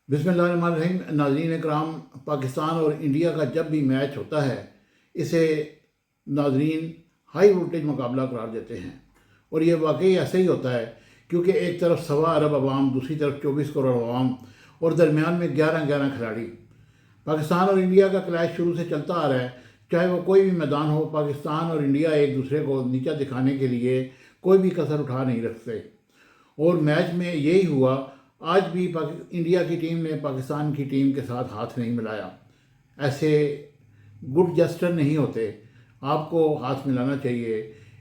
बिस्मिल्लाहिर्रहमानिर्रहीम। नाज़रीन इकराम, पाकिस्तान और इंडिया का जब भी मैच होता है इसे नाज़रीन हाई वोल्टेज मुकाबला करार देते हैं। और ये वाकई ऐसे ही होता है, क्योंकि एक तरफ 1.25 अरब आवाम, दूसरी तरफ 24 करोड़ आवाम और दरमियान में 11-11 खिलाड़ी। पाकिस्तान और इंडिया का क्लैश शुरू से चलता आ रहा है। चाहे वो कोई भी मैदान हो, पाकिस्तान और इंडिया एक दूसरे को नीचा दिखाने के लिए कोई भी कसर उठा नहीं रखते। और मैच में यही हुआ। आज भी इंडिया की टीम ने पाकिस्तान की टीम के साथ हाथ नहीं मिलाया। ऐसे गुड जस्टर नहीं होते, आपको हाथ मिलाना चाहिए।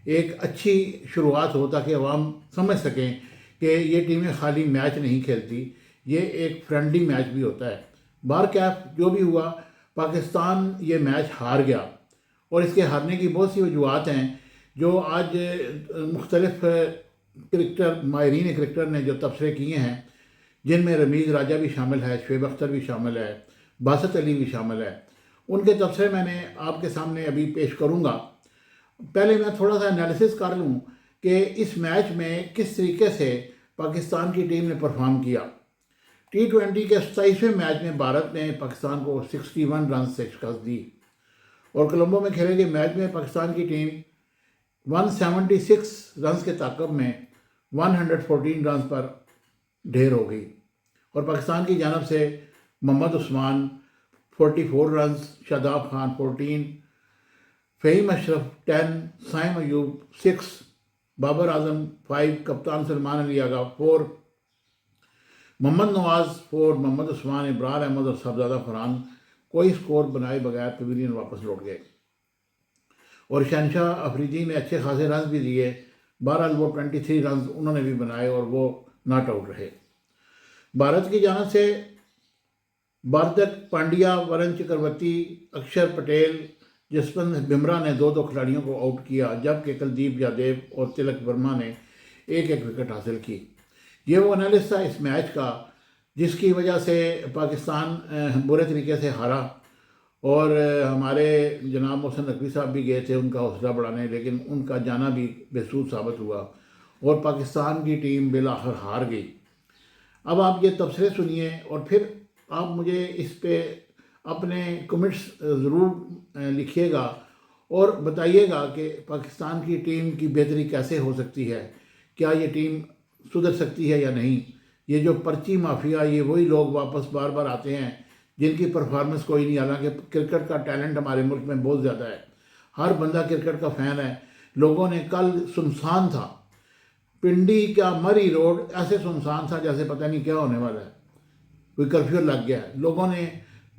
एक अच्छी शुरुआत हो ताकि अवाम समझ सकें कि ये टीमें खाली मैच नहीं खेलती, ये एक फ्रेंडली मैच भी होता है। बार क्या जो भी हुआ, पाकिस्तान ये मैच हार गया। और इसके हारने की बहुत सी वजूहत हैं जो आज मुख्तलिफ क्रिकेटर, माहिरीन क्रिकेटर ने जो तबसरे किए हैं, जिनमें रमीज़ राजा भी शामिल है, शुएब अख्तर भी शामिल है, बासत अली भी शामिल है। उनके तबसरे मैंने आपके सामने अभी पेश करूँगा। पहले मैं थोड़ा सा एनालिसिस कर लूँ कि इस मैच में किस तरीके से पाकिस्तान की टीम ने परफॉर्म किया। T20 के 27वें मैच में भारत ने पाकिस्तान को 61 रन से शिकस्त दी और कोलंबो में खेले गए मैच में पाकिस्तान की टीम 176 रन के ताक़ब में 114 रन पर ढेर हो गई। और पाकिस्तान की जानब से मोहम्मद उस्मान 44 रन, शादाब खान 14, फ़हीम अशरफ 10, साइम अयूब 6, बाबर आजम 5, कप्तान सलमान अली आगा 4, मोहम्मद नवाज़ 4, मोहम्मद उस्मान, इब्रार अहमद और साहबजादा फरहान कोई स्कोर बनाए बगैर पवेलियन वापस लौट गए। और शहनशाह अफरीदी ने अच्छे खासे रन भी दिए। बहरहाल वो 23 रन उन्होंने भी बनाए और वो नॉट आउट रहे। भारत की जानब से बारदक पांड्या, वरुण चक्रवर्ती, अक्षर पटेल, जसवंत बुमराह ने 2-2 खिलाड़ियों को आउट किया, जबकि कुलदीप यादव और तिलक वर्मा ने 1-1 विकेट हासिल की। ये वो एनालिसिस था इस मैच का जिसकी वजह से पाकिस्तान बुरे तरीके से हारा। और हमारे जनाब मोहसिन नकवी साहब भी गए थे उनका हौसला बढ़ाने, लेकिन उनका जाना भी बेसूद साबित हुआ और पाकिस्तान की टीम बिलाखिर हार गई। अब आप ये तबसरे सुनिए और फिर आप मुझे इस पे अपने कमेंट्स ज़रूर लिखिएगा और बताइएगा कि पाकिस्तान की टीम की बेहतरी कैसे हो सकती है। क्या ये टीम सुधर सकती है या नहीं। ये जो पर्ची माफिया, ये वही लोग वापस बार बार आते हैं जिनकी परफॉर्मेंस कोई नहीं। हालांकि क्रिकेट का टैलेंट हमारे मुल्क में बहुत ज़्यादा है, हर बंदा क्रिकेट का फ़ैन है। लोगों ने कल सुनसान था, पिंडी का मरी रोड ऐसे सुनसान था जैसे पता नहीं क्या होने वाला है, कोई कर्फ्यू लग गया है। लोगों ने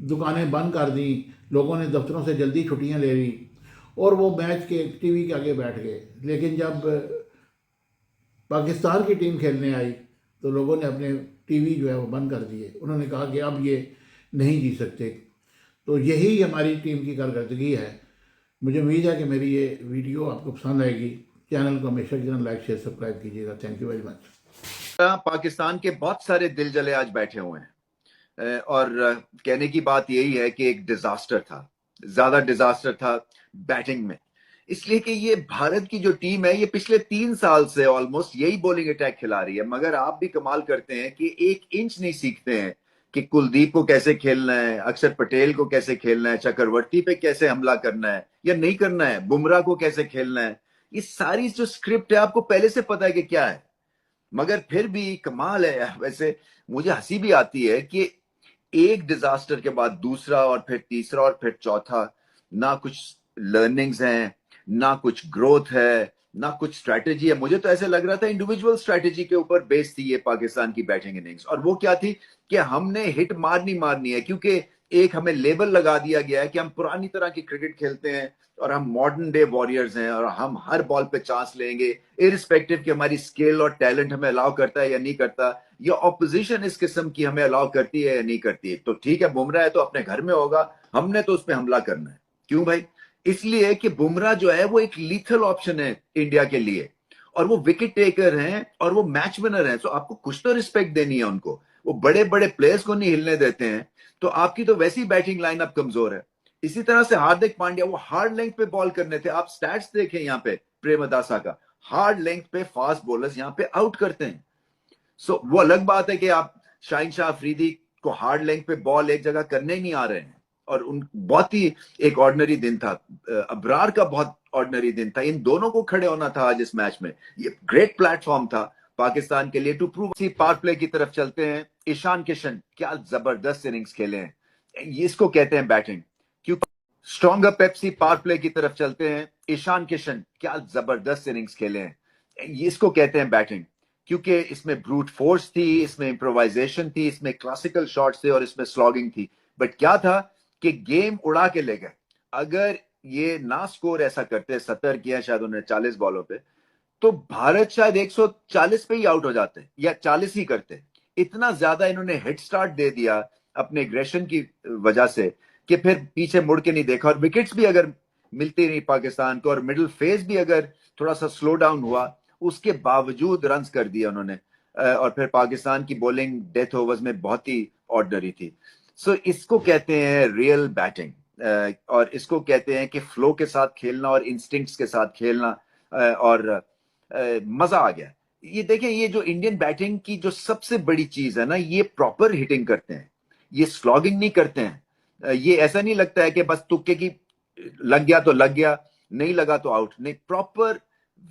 दुकानें बंद कर दी, लोगों ने दफ्तरों से जल्दी छुट्टियां ले ली और वो मैच के टीवी के आगे बैठ गए। लेकिन जब पाकिस्तान की टीम खेलने आई तो लोगों ने अपने टीवी जो है वो बंद कर दिए। उन्होंने कहा कि अब ये नहीं जीत सकते। तो यही हमारी टीम की कारकर्दगी है। मुझे उम्मीद है कि मेरी ये वीडियो आपको पसंद आएगी। चैनल को हमेशा की तरह लाइक, शेयर, सब्सक्राइब कीजिएगा। Thank you very much. Pakistan के बहुत सारे दिल जले आज बैठे हुए हैं और कहने की बात यही है कि एक डिजास्टर था, ज्यादा डिजास्टर था बैटिंग में। इसलिए कि ये भारत की जो टीम है ये पिछले 3 साल से ऑलमोस्ट यही बॉलिंग अटैक खिला रही है, मगर आप भी कमाल करते हैं कि 1 इंच नहीं सीखते हैं कि कुलदीप को कैसे खेलना है, अक्षर पटेल को कैसे खेलना है, चक्रवर्ती पे कैसे हमला करना है या नहीं करना है, बुमराह को कैसे खेलना है। ये सारी जो स्क्रिप्ट है आपको पहले से पता है कि क्या है, मगर फिर भी कमाल है यार। वैसे मुझे हंसी भी आती है कि एक डिजास्टर के बाद दूसरा और फिर तीसरा और फिर चौथा, ना कुछ लर्निंग्स हैं, ना कुछ ग्रोथ है, ना कुछ स्ट्रैटेजी है। मुझे तो ऐसे लग रहा था इंडिविजुअल स्ट्रैटेजी के ऊपर बेस्ड थी ये पाकिस्तान की बैटिंग इनिंग्स। और वो क्या थी कि हमने हिट मारनी मारनी है, क्योंकि एक हमें लेबल लगा दिया गया है कि हम पुरानी तरह की क्रिकेट खेलते हैं और हम मॉडर्न डे वॉरियर्स हैं और हम हर बॉल पे चांस लेंगे, इरिस्पेक्टिव कि हमारी स्किल और टैलेंट हमें अलाउ करता है या नहीं करता, या ऑपोजिशन इस किस्म की हमें अलाउ करती है या नहीं करती है। तो ठीक है, बुमराह है तो अपने घर में होगा, हमने तो उस पर हमला करना है। क्यों भाई? इसलिए कि बुमराह जो है वो एक लीथल ऑप्शन है इंडिया के लिए और वो विकेट टेकर हैं और वो मैच विनर हैं। तो आपको कुछ तो रिस्पेक्ट देनी है उनको। वो बड़े बड़े प्लेयर्स को नहीं हिलने देते हैं, तो आपकी तो वैसी बैटिंग लाइनअप कमजोर है। इसी तरह से हार्दिक पांड्या वो हार्ड लेंथ पे बॉल करने थे। आप स्टैट्स देखें यहाँ पे प्रेमदासा का, हार्ड लेंथ पे फास्ट बॉलर्स यहाँ पे आउट करते हैं। सो वो अलग बात है कि आप शाहिन शाह अफरीदी को हार्ड लेंथ पे बॉल एक जगह करने ही नहीं आ रहे हैं, और उन बहुत ही एक ऑर्डिनरी दिन था, अबरार का बहुत ऑर्डिनरी दिन था, इन दोनों को खड़े होना था आज इस मैच में। ये ग्रेट प्लेटफॉर्म था पाकिस्तान के लिए टू प्रूव। पावर प्ले की तरफ चलते हैं, ईशान किशन क्या जबरदस्त इनिंग्स खेले हैं, इसको कहते हैं बैटिंग। क्योंकि स्ट्रॉन्गर पेप्सी पावर प्ले की तरफ चलते हैं, ईशान किशन क्या जबरदस्त इनिंग्स खेले हैं, इसको कहते हैं बैटिंग। क्योंकि इसमें ब्रूट फोर्स थी, इसमें इम्प्रोवाइजेशन थी, इसमें क्लासिकल शॉट्स थे और इसमें स्लॉगिंग थी। बट क्या था कि गेम उड़ा के ले गए। अगर ये ना स्कोर ऐसा करते, 70 किया शायद उन्होंने 40 बॉलों पे, तो भारत शायद 140 पे ही आउट हो जाते या 40 ही करते। इतना ज्यादा इन्होंने हेड स्टार्ट दे दिया अपने एग्रेशन की वजह से कि फिर पीछे मुड़ के नहीं देखा। और विकेट्स भी अगर मिलती नहीं पाकिस्तान को, और मिडिल फेज भी अगर थोड़ा सा स्लो डाउन हुआ, उसके बावजूद रन कर दिया उन्होंने। और फिर पाकिस्तान की बॉलिंग डेथ ओवर्स में बहुत ही ऑर्डिनरी थी। सो इसको कहते हैं रियल बैटिंग, और इसको कहते हैं कि फ्लो के साथ खेलना और इंस्टिंक्ट्स के साथ खेलना, और मजा आ गया। ये देखें, ये जो इंडियन बैटिंग की जो सबसे बड़ी चीज है ना, ये प्रॉपर हिटिंग करते हैं, ये स्लॉगिंग नहीं करते हैं। ये ऐसा नहीं लगता है कि बस तुक्के की लग गया तो लग गया, नहीं लगा तो आउट, नहीं, प्रॉपर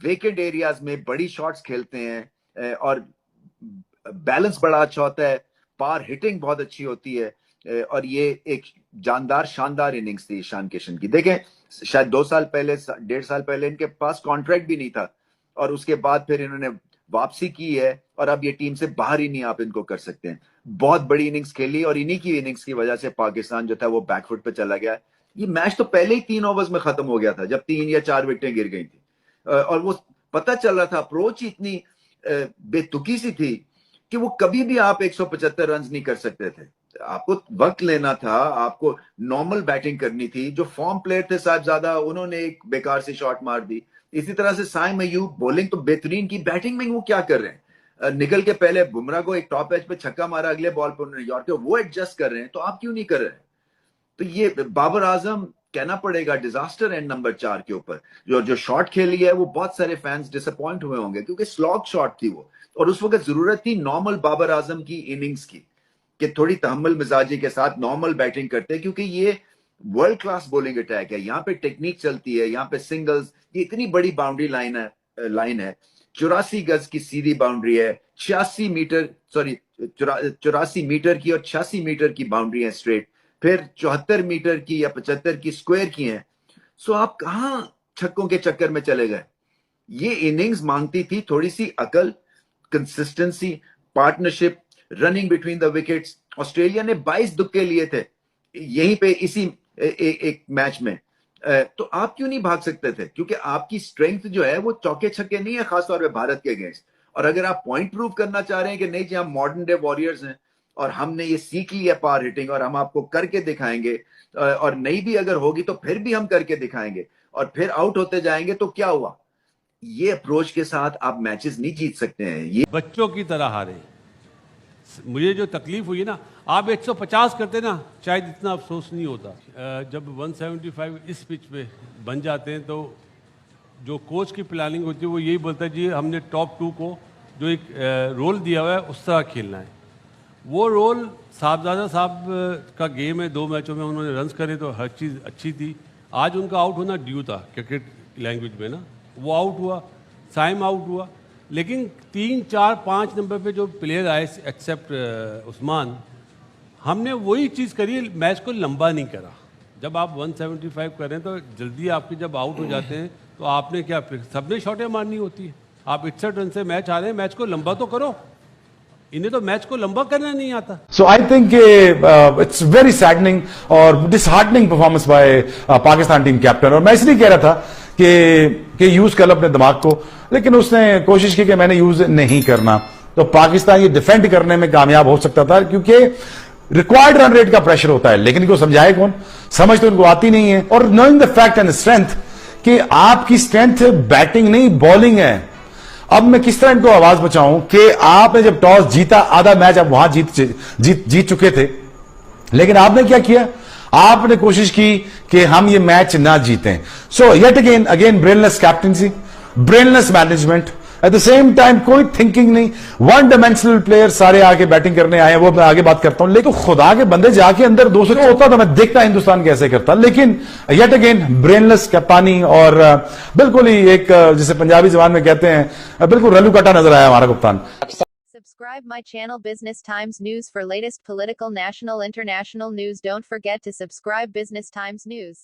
वेकेंट एरियाज में बड़ी शॉट्स खेलते हैं, और बैलेंस बड़ा अच्छा होता है, पार हिटिंग बहुत अच्छी होती है। और ये एक जानदार शानदार इनिंग्स थी ईशान किशन की। देखें, शायद 2 साल पहले, 1.5 साल पहले इनके पास कॉन्ट्रैक्ट भी नहीं था, और उसके बाद फिर इन्होंने वापसी की है, और अब ये टीम से बाहर ही नहीं आप इनको कर सकते हैं। बहुत बड़ी इनिंग्स खेली, और इन्हीं की इनिंग्स की वजह से पाकिस्तान जो था वो बैकफुट पे चला गया। ये मैच तो पहले ही 3 ओवर्स में खत्म हो गया था, जब 3 या 4 विकेटें गिर गई थी, और वो पता चल रहा था, अप्रोच इतनी बेतुकी सी थी कि वो कभी भी आप 175 रन नहीं कर सकते थे। आपको वक्त लेना था, आपको नॉर्मल बैटिंग करनी थी। जो फॉर्म प्लेयर थे साहिबजादा, उन्होंने एक बेकार सी शॉट मार दी। इसी तरह से साइम अयूब, बॉलिंग तो बेहतरीन की, बैटिंग में वो क्या कर रहे हैं, निकल के पहले बुमराह को एक टॉप एज पे छक्का मारा, अगले बॉल पर उन्होंने यॉर्कर, वो एडजस्ट कर रहे हैं, तो आप क्यों नहीं कर रहे हैं? तो ये बाबर आजम कहना पड़ेगा डिजास्टर एंड नंबर 4 के ऊपर। जो शॉट खेली है, वो बहुत सारे फैंस डिसअपॉइंट हुए होंगे, क्योंकि स्लॉग शॉट थी वो, और उस वक्त जरूरत थी नॉर्मल बाबर आजम की इनिंग्स की, कि थोड़ी तहम्मुल मिजाजी के साथ नॉर्मल बैटिंग करते हैं। क्योंकि ये वर्ल्ड क्लास बॉलिंग अटैक है, यहाँ पे टेक्निक चलती है, यहाँ पे सिंगल्स, ये इतनी बड़ी बाउंड्री लाइन है, 84 गज की सीधी बाउंड्री है, 86 मीटर, सॉरी 84 मीटर की और 86 मीटर की बाउंड्री है स्ट्रेट, फिर 74 मीटर की या 75 की स्क्वायर की है। सो आप कहां छक्कों के चक्कर में चले गए? ये इनिंग्स मांगती थी थोड़ी सी अकल, consistency, partnership, running between the wickets. Australia ने 22 दुक्के लिए थे यहीं पे इसी एक मैच में, तो आप क्यों नहीं भाग सकते थे? क्योंकि आपकी स्ट्रेंथ जो है वो चौके छक्के नहीं है, खासतौर पे भारत के अगेंस्ट। और अगर आप पॉइंट प्रूव करना चाह रहे हैं कि नहीं जी हम मॉडर्न डे वॉरियर्स हैं और हमने ये सीख लिया पार हिटिंग, और हम आपको करके दिखाएंगे, और नहीं भी अगर होगी तो फिर भी हम करके दिखाएंगे, और फिर आउट होते जाएंगे, तो क्या हुआ? ये अप्रोच के साथ आप मैचेस नहीं जीत सकते हैं। ये बच्चों की तरह हारे। मुझे जो तकलीफ हुई ना, आप 150 करते ना, शायद इतना अफसोस नहीं होता। जब 175 इस पिच पे बन जाते हैं, तो जो कोच की प्लानिंग होती है वो यही बोलता है जी हमने टॉप 2 को जो एक रोल दिया हुआ है उस तरह खेलना है। वो रोल साहबजादा साहब का गेम है, 2 मैचों में उन्होंने रन्स करे तो हर चीज़ अच्छी थी। आज उनका आउट होना ड्यू था क्रिकेट लैंग्वेज में ना, वो आउट हुआ, साइम आउट हुआ, लेकिन 3, 4, 5 नंबर पे जो प्लेयर आए एक्सेप्ट उस्मान, हमने वही चीज़ करी, मैच को लंबा नहीं करा। जब आप 175 करें तो जल्दी आपके जब आउट हो जाते हैं तो आपने क्या, फिर सबने शॉटें मारनी होती है। आप 61 रन से मैच आ रहे हैं, मैच को लंबा तो करो। इन्हें तो मैच को लंबा करना नहीं आता। So I think it's very saddening और disheartening performance by Pakistan team captain. और मैं इसलिए कह रहा था कि यूज कर लो अपने दिमाग को, लेकिन उसने कोशिश की कि मैंने यूज नहीं करना, तो पाकिस्तान ये डिफेंड करने में कामयाब हो सकता था, क्योंकि रिक्वायर्ड रन रेट का प्रेशर होता है। लेकिन इनको समझाए कौन? समझ तो इनको आती नहीं है। और knowing the fact and strength कि आपकी स्ट्रेंथ बैटिंग नहीं बॉलिंग है। अब मैं किस तरह इनको आवाज बचाऊं कि आपने जब टॉस जीता, आधा मैच आप वहां जीत चुके थे, लेकिन आपने क्या किया? आपने कोशिश की कि हम ये मैच ना जीतें। So yet again brainless captaincy, brainless management, at the same time कोई थिंकिंग नहीं, वन डायमेंशनल प्लेयर सारे आके बैटिंग करने आए हैं, वो मैं आगे बात करता हूं। लेकिन खुदा के बंदे जाके अंदर 200 होता था, मैं देखता हिंदुस्तान कैसे करता। लेकिन येट अगेन ब्रेनलेस कप्तानी और बिल्कुल ही एक जिसे पंजाबी जबान में कहते हैं बिल्कुल रलू कटा नजर आया हमारा कप्तान। Subscribe my channel Business Times News for latest political, national, international news. Don't forget to subscribe Business Times News.